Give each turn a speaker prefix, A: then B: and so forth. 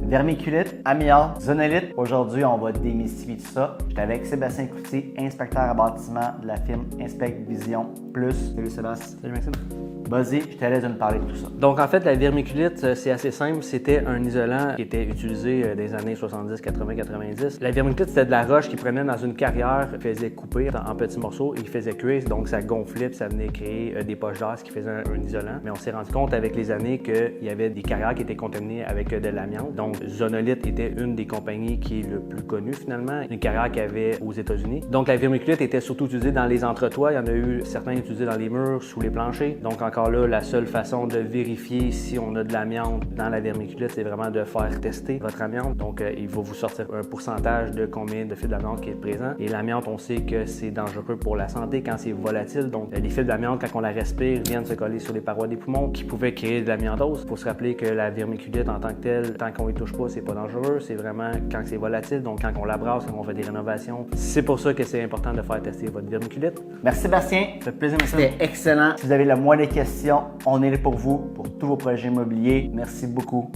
A: Vermiculite, amiante, zonolite. Aujourd'hui, on va démystifier tout ça. J'étais avec Sébastien Cloutier, inspecteur à bâtiment de la firme Inspect Vision Plus. Salut Sébastien.
B: Salut Maxime.
A: Vas-y, je te laisse de nous parler de tout ça.
B: Donc en fait, la vermiculite, c'est assez simple. C'était un isolant qui était utilisé des années 70, 80, 90. La vermiculite, c'était de la roche qui prenait dans une carrière, faisait couper en petits morceaux et qui faisait cuire. Donc ça gonflait puis ça venait créer des poches d'air, ce qui faisait un isolant. Mais on s'est rendu compte avec les années qu'il y avait des carrières qui étaient contaminées avec de l'amiante. Donc Zonolite était une des compagnies qui est le plus connue finalement, une carrière qu'il y avait aux États-Unis. Donc la vermiculite était surtout utilisée dans les entretoits. Il y en a eu certains utilisés dans les murs, sous les planchers. Donc encore là, la seule façon de vérifier si on a de l'amiante dans la vermiculite, c'est vraiment de faire tester votre amiante. Donc il va vous sortir un pourcentage de combien de fibres d'amiante qui est présent. Et l'amiante, on sait que c'est dangereux pour la santé quand c'est volatile. Donc les fibres d'amiante, quand on la respire, viennent se coller sur les parois des poumons qui pouvaient créer de l'amiantose. Il faut se rappeler que la vermiculite en tant que telle, tant qu'on ne touche pas, c'est pas dangereux. C'est vraiment quand c'est volatile, donc quand on la brasse, quand on fait des rénovations. C'est pour ça que c'est important de faire tester votre vermiculite.
A: Merci Sébastien, ça fait plaisir. C'était excellent. Si vous avez la moindre question, on est là pour vous, pour tous vos projets immobiliers. Merci beaucoup.